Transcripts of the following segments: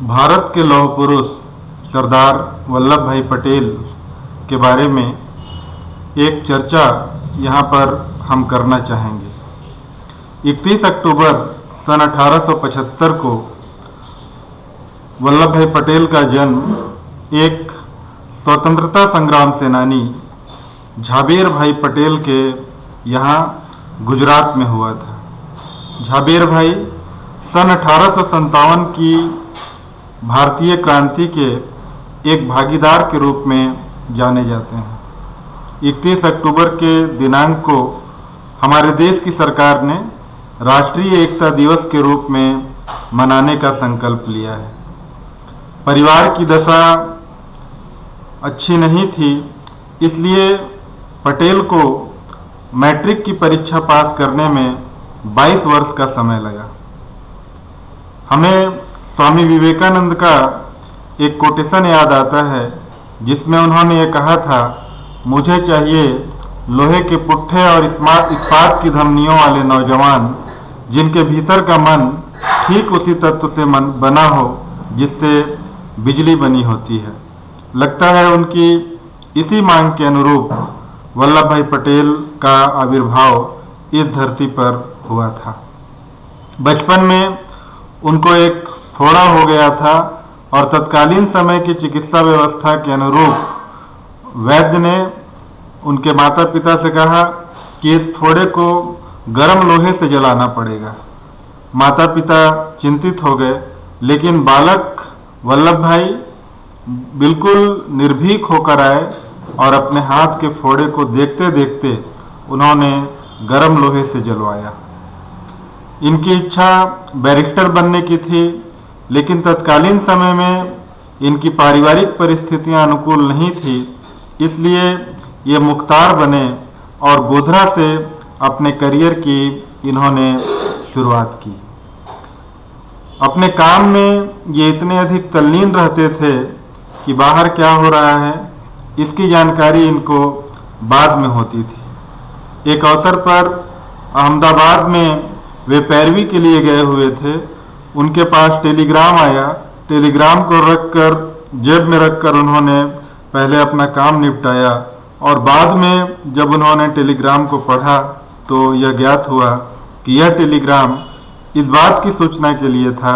भारत के लौह पुरुष सरदार वल्लभ भाई पटेल के बारे में एक चर्चा यहाँ पर हम करना चाहेंगे। 31 अक्टूबर सन 1875 को वल्लभ भाई पटेल का जन्म एक स्वतंत्रता संग्राम सेनानी झाबेर भाई पटेल के यहाँ गुजरात में हुआ था। झाबेर भाई सन 1857 की भारतीय क्रांति के एक भागीदार के रूप में जाने जाते हैं। 31 अक्टूबर के दिनांक को हमारे देश की सरकार ने राष्ट्रीय एकता दिवस के रूप में मनाने का संकल्प लिया है। परिवार की दशा अच्छी नहीं थी, इसलिए पटेल को मैट्रिक की परीक्षा पास करने में 22 वर्ष का समय लगा। हमें स्वामी विवेकानंद का एक कोटेशन याद आता है जिसमें उन्होंने ये कहा था, मुझे चाहिए लोहे के पुट्ठे और इस्पात की धमनियों वाले नौजवान जिनके भीतर का मन ठीक उसी तत्व से बना हो जिससे बिजली बनी होती है। लगता है उनकी इसी मांग के अनुरूप वल्लभ भाई पटेल का आविर्भाव इस धरती पर हुआ था। बचपन में उनको एक फोड़ा हो गया था और तत्कालीन समय की चिकित्सा व्यवस्था के अनुरूप वैद्य ने उनके माता पिता से कहा कि इस फोड़े को गर्म लोहे से जलाना पड़ेगा। माता पिता चिंतित हो गए, लेकिन बालक वल्लभ भाई बिल्कुल निर्भीक होकर आए और अपने हाथ के फोड़े को देखते देखते उन्होंने गर्म लोहे से जलवाया। इनकी इच्छा बैरिस्टर बनने की थी, लेकिन तत्कालीन समय में इनकी पारिवारिक परिस्थितियां अनुकूल नहीं थी, इसलिए ये मुख्तार बने और गोधरा से अपने करियर की इन्होंने शुरुआत की। अपने काम में ये इतने अधिक तल्लीन रहते थे कि बाहर क्या हो रहा है इसकी जानकारी इनको बाद में होती थी। एक अवसर पर अहमदाबाद में वे पैरवी के लिए गए हुए थे। उनके पास टेलीग्राम आया। टेलीग्राम को रखकर जेब में रखकर उन्होंने पहले अपना काम निपटाया और बाद में जब उन्होंने टेलीग्राम को पढ़ा तो यह ज्ञात हुआ कि यह टेलीग्राम इस बात की सूचना के लिए था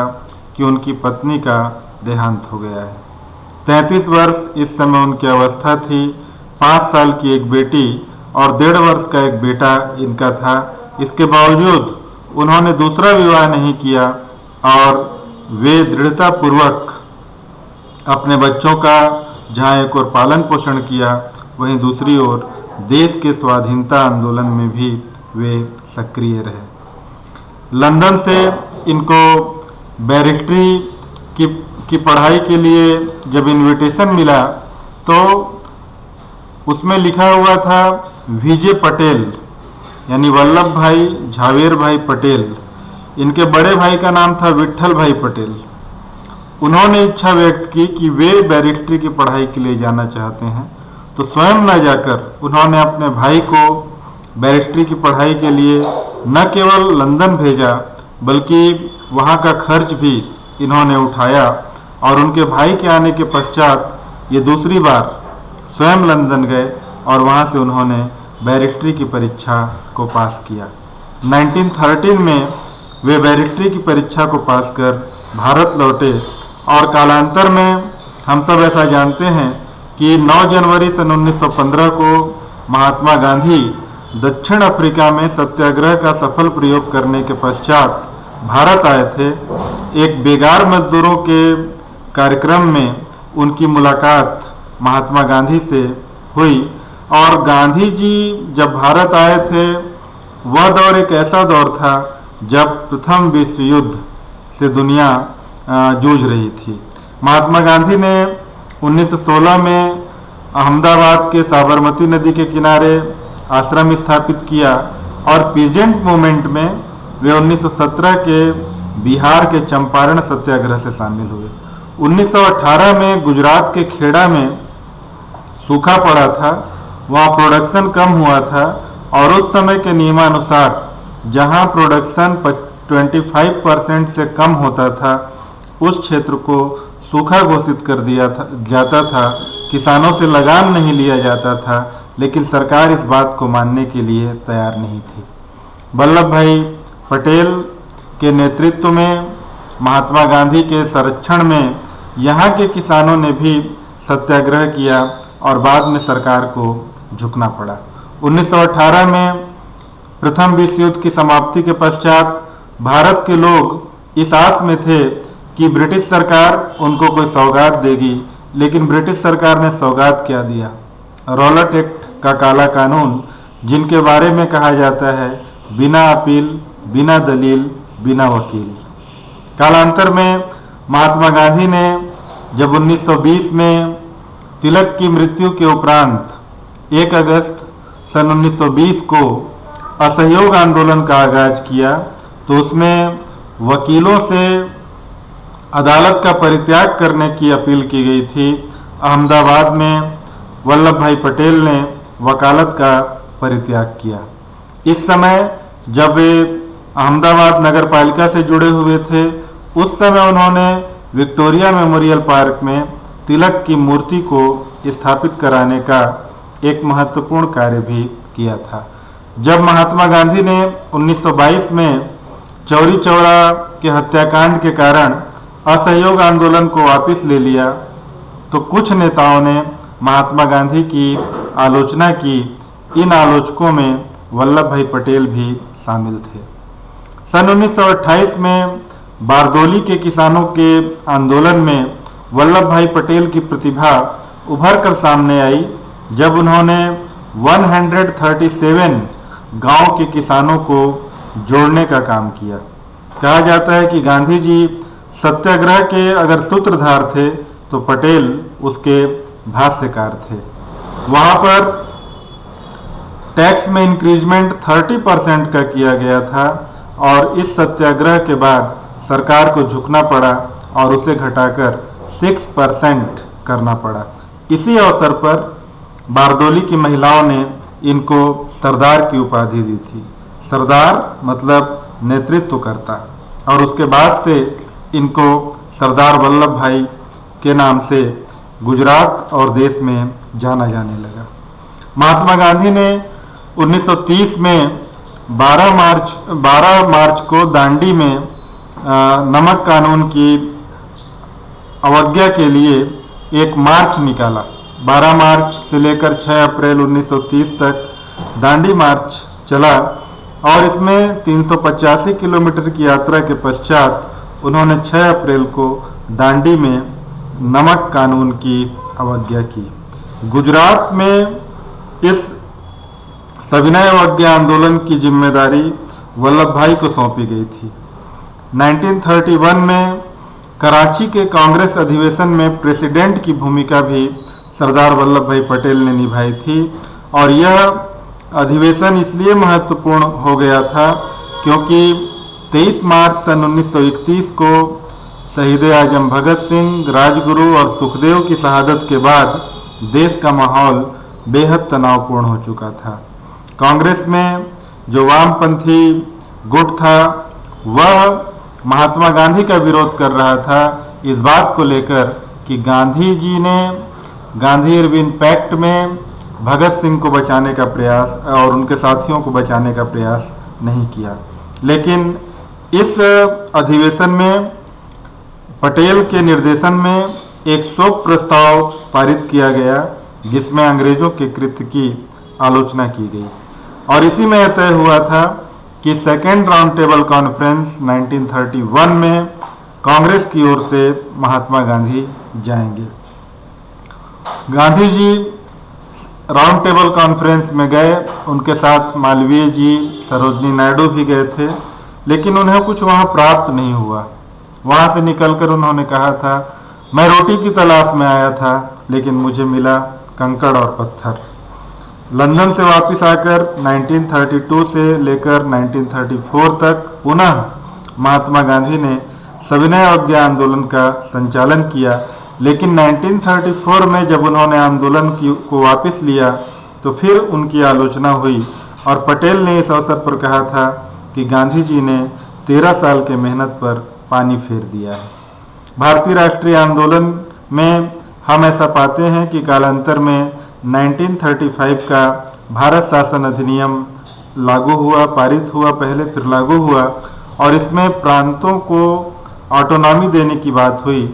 कि उनकी पत्नी का देहांत हो गया है। 33 वर्ष इस समय उनकी अवस्था थी। 5 साल की एक बेटी और 1.5 वर्ष का एक बेटा इनका था। इसके बावजूद उन्होंने दूसरा विवाह नहीं किया और वे दृढ़ता पूर्वक अपने बच्चों का जहां एक ओर पालन पोषण किया, वहीं दूसरी ओर देश के स्वाधीनता आंदोलन में भी वे सक्रिय रहे। लंदन से इनको बैरिस्ट्री की पढ़ाई के लिए जब इनविटेशन मिला तो उसमें लिखा हुआ था विजय पटेल, यानी वल्लभ भाई झाबेर भाई पटेल। इनके बड़े भाई का नाम था विट्ठल भाई पटेल। उन्होंने इच्छा व्यक्त की कि वे बैरिस्ट्री की पढ़ाई के लिए जाना चाहते हैं, तो स्वयं न जाकर उन्होंने अपने भाई को बैरिस्ट्री की पढ़ाई के लिए न केवल लंदन भेजा बल्कि वहां का खर्च भी इन्होंने उठाया और उनके भाई के आने के पश्चात ये दूसरी बार स्वयं लंदन गए और वहां से उन्होंने बैरिस्ट्री की परीक्षा को पास किया। 1913 में वे बैरिस्ट्री की परीक्षा को पास कर भारत लौटे और कालांतर में हम सब ऐसा जानते हैं कि 9 जनवरी सन 1915 को महात्मा गांधी दक्षिण अफ्रीका में सत्याग्रह का सफल प्रयोग करने के पश्चात भारत आए थे। एक बेगार मजदूरों के कार्यक्रम में उनकी मुलाकात महात्मा गांधी से हुई और गांधी जी जब भारत आए थे वह दौर एक ऐसा दौर था जब प्रथम विश्व युद्ध से दुनिया जूझ रही थी। महात्मा गांधी ने 1916 में अहमदाबाद के साबरमती नदी के किनारे आश्रम स्थापित किया और पीजेंट मूवमेंट में वे 1917 के बिहार के चंपारण सत्याग्रह से शामिल हुए। 1918 में गुजरात के खेड़ा में सूखा पड़ा था, वहाँ प्रोडक्शन कम हुआ था और उस समय के नियमानुसार जहां प्रोडक्शन 25% से कम होता था उस क्षेत्र को सूखा घोषित कर जाता था, किसानों से लगान नहीं लिया जाता था, लेकिन सरकार इस बात को मानने के लिए तैयार नहीं थी। वल्लभ भाई पटेल के नेतृत्व में महात्मा गांधी के संरक्षण में यहाँ के किसानों ने भी सत्याग्रह किया और बाद में सरकार को झुकना पड़ा। 1918 में प्रथम विश्व युद्ध की समाप्ति के पश्चात भारत के लोग इस आस में थे कि ब्रिटिश सरकार उनको कोई सौगात देगी, लेकिन ब्रिटिश सरकार ने सौगात क्या दिया? रॉलेट एक्ट का काला कानून, जिनके बारे में कहा जाता है बिना अपील, बिना दलील, बिना वकील। कालांतर में महात्मा गांधी ने जब 1920 में तिलक की मृत्यु के उपरांत 1 अगस्त सन 1920 को असहयोग आंदोलन का आगाज किया, तो उसमें वकीलों से अदालत का परित्याग करने की अपील की गई थी। अहमदाबाद में वल्लभ भाई पटेल ने वकालत का परित्याग किया। इस समय जब वे अहमदाबाद नगर पालिका से जुड़े हुए थे, उस समय उन्होंने विक्टोरिया मेमोरियल पार्क में तिलक की मूर्ति को स्थापित कराने का एक महत्वपूर्ण कार्य भी किया था। जब महात्मा गांधी ने 1922 में चौरी चौरा के हत्याकांड के कारण असहयोग आंदोलन को वापस ले लिया, तो कुछ नेताओं ने महात्मा गांधी की आलोचना की। इन आलोचकों में वल्लभ भाई पटेल भी शामिल थे। सन 1928 में बारदोली के किसानों के आंदोलन में वल्लभ भाई पटेल की प्रतिभा उभर कर सामने आई, जब उन्होंने 137 गांव के किसानों को जोड़ने का काम किया। कहा जाता है कि गांधी जी सत्याग्रह के अगर सूत्रधार थे तो पटेल उसके भाष्यकार थे। वहां पर टैक्स में इंक्रीजमेंट 30% का किया गया था और इस सत्याग्रह के बाद सरकार को झुकना पड़ा और उसे घटाकर 6% करना पड़ा। इसी अवसर पर बारदोली की महिलाओं ने इनको सरदार की उपाधि दी थी। सरदार मतलब नेतृत्वकर्ता, और उसके बाद से इनको सरदार वल्लभ भाई के नाम से गुजरात और देश में जाना जाने लगा। महात्मा गांधी ने 1930 में 12 मार्च को दांडी में नमक कानून की अवज्ञा के लिए एक मार्च निकाला। 12 मार्च से लेकर 6 अप्रैल 1930 तक दांडी मार्च चला और इसमें 385 किलोमीटर की यात्रा के पश्चात उन्होंने 6 अप्रैल को दांडी में नमक कानून की अवज्ञा की। गुजरात में इस सविनय अवज्ञा आंदोलन की जिम्मेदारी वल्लभ भाई को सौंपी गई थी। 1931 में कराची के कांग्रेस अधिवेशन में प्रेसिडेंट की भूमिका भी सरदार वल्लभ भाई पटेल ने निभाई थी, और यह अधिवेशन इसलिए महत्वपूर्ण हो गया था क्योंकि 23 मार्च सन 1931 को शहीद आजम भगत सिंह, राजगुरु और सुखदेव की शहादत के बाद देश का माहौल बेहद तनावपूर्ण हो चुका था। कांग्रेस में जो वामपंथी गुट था वह महात्मा गांधी का विरोध कर रहा था, इस बात को लेकर कि गांधी जी ने गांधी इरविन पैक्ट में भगत सिंह को बचाने का प्रयास और उनके साथियों को बचाने का प्रयास नहीं किया। लेकिन इस अधिवेशन में पटेल के निर्देशन में एक शोक प्रस्ताव पारित किया गया, जिसमें अंग्रेजों के कृत्य की आलोचना की गई, और इसी में यह तय हुआ था कि सेकेंड राउंड टेबल कॉन्फ्रेंस 1931 में कांग्रेस की ओर से महात्मा गांधी जाएंगे। Gandhi ji round table conference में गए, उनके साथ मालवीय जी, सरोजनी नायडू भी गए थे, लेकिन उन्हें कुछ वहां प्राप्त नहीं हुआ। वहां से निकलकर उन्होंने कहा था, मैं रोटी की तलाश में आया था लेकिन मुझे मिला कंकड़ और पत्थर। लंदन से वापस आकर 1932 से लेकर 1934 तक पुनः महात्मा गांधी ने सविनय अवज्ञा आंदोलन का संचालन किया, लेकिन 1934 में जब उन्होंने आंदोलन को वापस लिया तो फिर उनकी आलोचना हुई, और पटेल ने इस अवसर पर कहा था कि गांधी जी ने 13 साल के मेहनत पर पानी फेर दिया है। भारतीय राष्ट्रीय आंदोलन में हम ऐसा पाते हैं कि कालांतर में 1935 का भारत शासन अधिनियम लागू हुआ, पारित हुआ, पहले फिर लागू हुआ और इसमें प्रांतों को ऑटोनॉमी देने की बात हुई।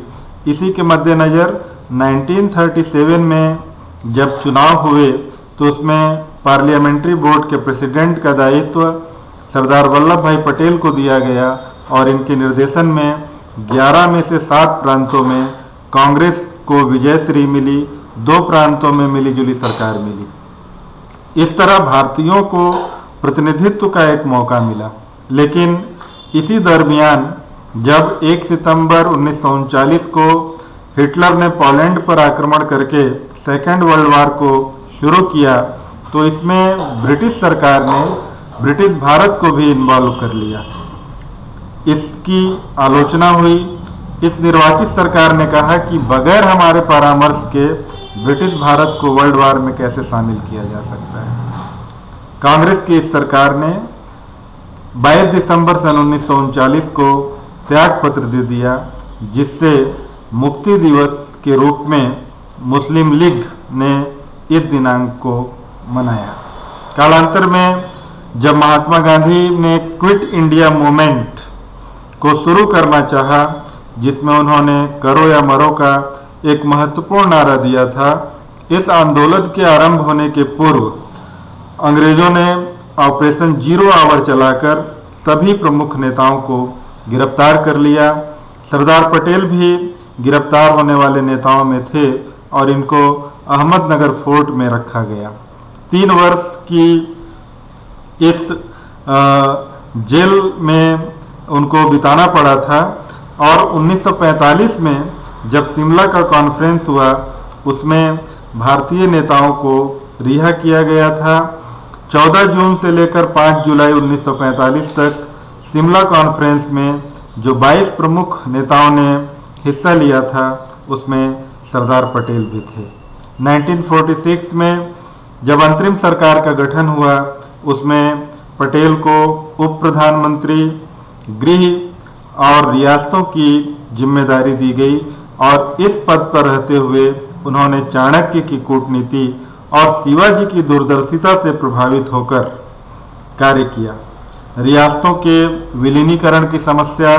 इसी के मद्देनज़र 1937 में जब चुनाव हुए तो उसमें पार्लियामेंट्री बोर्ड के प्रेसिडेंट का दायित्व सरदार वल्लभ भाई पटेल को दिया गया और इनके निर्देशन में 11 में से 7 प्रांतों में कांग्रेस को विजयश्री मिली, 2 प्रांतों में मिलीजुली सरकार मिली। इस तरह भारतीयों को प्रतिनिधित्व का एक मौका मिला। लेकिन इसी दरमियान जब 1 सितंबर 1939 को हिटलर ने पोलैंड पर आक्रमण करके सेकेंड वर्ल्ड वॉर को शुरू किया तो इसमें ब्रिटिश सरकार ने ब्रिटिश भारत को भी इन्वॉल्व कर लिया। इसकी आलोचना हुई। इस निर्वाचित सरकार ने कहा कि बगैर हमारे परामर्श के ब्रिटिश भारत को वर्ल्ड वॉर में कैसे शामिल किया जा सकता है। कांग्रेस की इस सरकार ने 22 दिसंबर सन 1939 को त्याग पत्र दे दिया, जिससे मुक्ति दिवस के रूप में मुस्लिम लीग ने इस दिनांक को मनाया। कालांतर में जब महात्मा गांधी ने क्विट इंडिया मूवमेंट को शुरू करना चाहा, जिसमें उन्होंने करो या मरो का एक महत्वपूर्ण नारा दिया था, इस आंदोलन के आरंभ होने के पूर्व अंग्रेजों ने ऑपरेशन जीरो आवर चलाकर सभी प्रमुख नेताओं को गिरफ्तार कर लिया। सरदार पटेल भी गिरफ्तार होने वाले नेताओं में थे और इनको अहमदनगर फोर्ट में रखा गया। 3 वर्ष की इस जेल में उनको बिताना पड़ा था और 1945 में जब शिमला का कॉन्फ्रेंस हुआ उसमें भारतीय नेताओं को रिहा किया गया था। 14 जून से लेकर 5 जुलाई 1945 तक शिमला कॉन्फ्रेंस में जो 22 प्रमुख नेताओं ने हिस्सा लिया था उसमें सरदार पटेल भी थे। 1946 में जब अंतरिम सरकार का गठन हुआ उसमें पटेल को उप प्रधानमंत्री, गृह और रियासतों की जिम्मेदारी दी गई और इस पद पर रहते हुए उन्होंने चाणक्य की कूटनीति और शिवाजी की दूरदर्शिता से प्रभावित होकर कार्य किया। रियासतों के विलीनीकरण की समस्या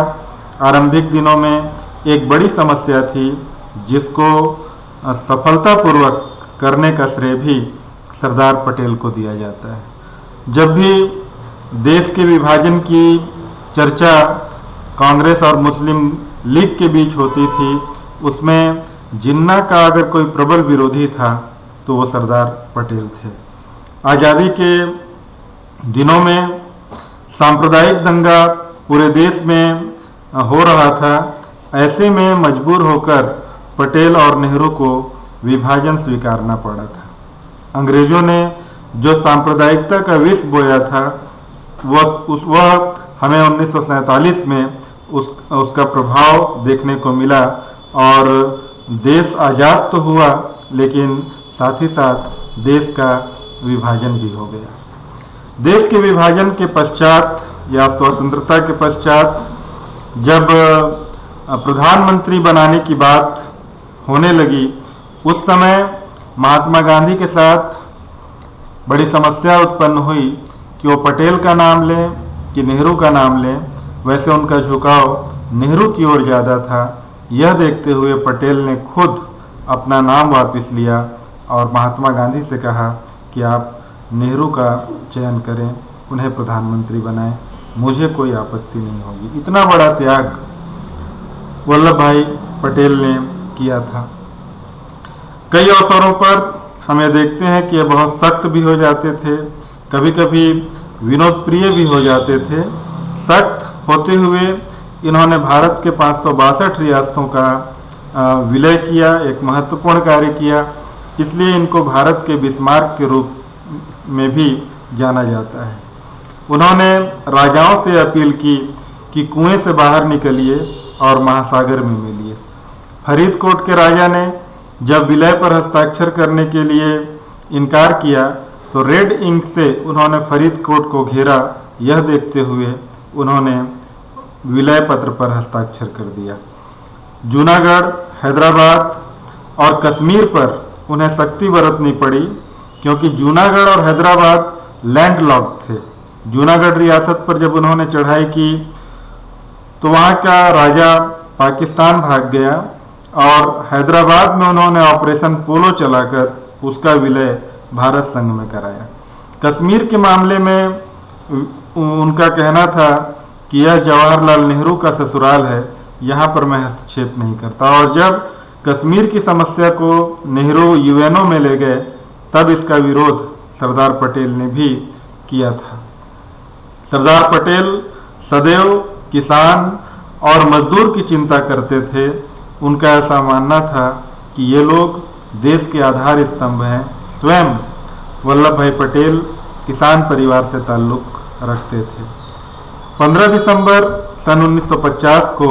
आरंभिक दिनों में एक बड़ी समस्या थी, जिसको सफलतापूर्वक करने का श्रेय भी सरदार पटेल को दिया जाता है। जब भी देश के विभाजन की चर्चा कांग्रेस और मुस्लिम लीग के बीच होती थी, उसमें जिन्ना का अगर कोई प्रबल विरोधी था तो वो सरदार पटेल थे। आज़ादी के दिनों में सांप्रदायिक दंगा पूरे देश में हो रहा था। ऐसे में मजबूर होकर पटेल और नेहरू को विभाजन स्वीकारना पड़ा था। अंग्रेजों ने जो सांप्रदायिकता का विष बोया था वह हमें 1947 में उसका प्रभाव देखने को मिला और देश आज़ाद तो हुआ लेकिन साथ ही साथ देश का विभाजन भी हो गया। देश के विभाजन के पश्चात या स्वतंत्रता के पश्चात जब प्रधानमंत्री बनाने की बात होने लगी उस समय महात्मा गांधी के साथ बड़ी समस्या उत्पन्न हुई कि वो पटेल का नाम लें कि नेहरू का नाम लें। वैसे उनका झुकाव नेहरू की ओर ज़्यादा था। यह देखते हुए पटेल ने खुद अपना नाम वापस लिया और महात्मा गांधी से कहा कि आप नेहरू का चयन करें, उन्हें प्रधानमंत्री बनाएं, मुझे कोई आपत्ति नहीं होगी। इतना बड़ा त्याग वल्लभ भाई पटेल ने किया था। कई अवसरों पर हमें देखते हैं कि ये बहुत सख्त भी हो जाते थे, कभी कभी विनोद प्रिय भी हो जाते थे। सख्त होते हुए इन्होंने भारत के 562 रियासतों का विलय किया, एक महत्वपूर्ण कार्य किया। इसलिए इनको भारत के बिस्मार्क के रूप में भी जाना जाता है। उन्होंने राजाओं से अपील की कि कुएं से बाहर निकलिए और महासागर में मिलिए। फरीदकोट के राजा ने जब विलय पर हस्ताक्षर करने के लिए इनकार किया तो रेड इंक से उन्होंने फरीदकोट को घेरा। यह देखते हुए उन्होंने विलय पत्र पर हस्ताक्षर कर दिया। जूनागढ़, हैदराबाद और कश्मीर पर उन्हें सख्ती बरतनी पड़ी, क्योंकि जूनागढ़ और हैदराबाद लैंडलॉक्ड थे। जूनागढ़ रियासत पर जब उन्होंने चढ़ाई की तो वहां का राजा पाकिस्तान भाग गया और हैदराबाद में उन्होंने ऑपरेशन पोलो चलाकर उसका विलय भारत संघ में कराया। कश्मीर के मामले में उनका कहना था कि यह जवाहरलाल नेहरू का ससुराल है, यहाँ पर मैं हस्तक्षेप नहीं करता। और जब कश्मीर की समस्या को नेहरू यूएनओ में ले गए तब इसका विरोध सरदार पटेल ने भी किया था। सरदार पटेल सदैव किसान और मजदूर की चिंता करते थे। उनका ऐसा मानना था कि ये लोग देश के आधार स्तंभ हैं। स्वयं वल्लभ भाई पटेल किसान परिवार से ताल्लुक रखते थे। 15 दिसंबर सन 1950 को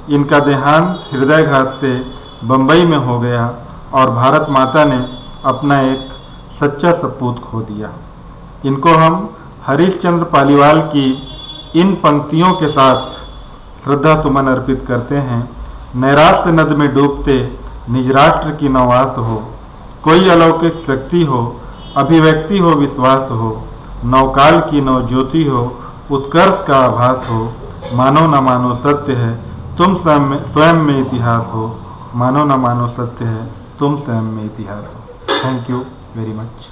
इनका देहांत हृदयघात से बंबई में हो गया और भारत माता ने अपना एक सच्चा सपूत खो दिया। इनको हम हरीश चंद्र पालीवाल की इन पंक्तियों के साथ श्रद्धा सुमन अर्पित करते हैं। नैराश्य नद में डूबते निज राष्ट्र की नौआस हो, कोई अलौकिक शक्ति हो, अभिव्यक्ति हो, विश्वास हो, नवकाल की नव ज्योति हो, उत्कर्ष का आभास हो, मानो न मानो सत्य है तुम स्वयं में इतिहास हो, मानो न मानो सत्य है तुम स्वयं में इतिहास हो। Thank you very much.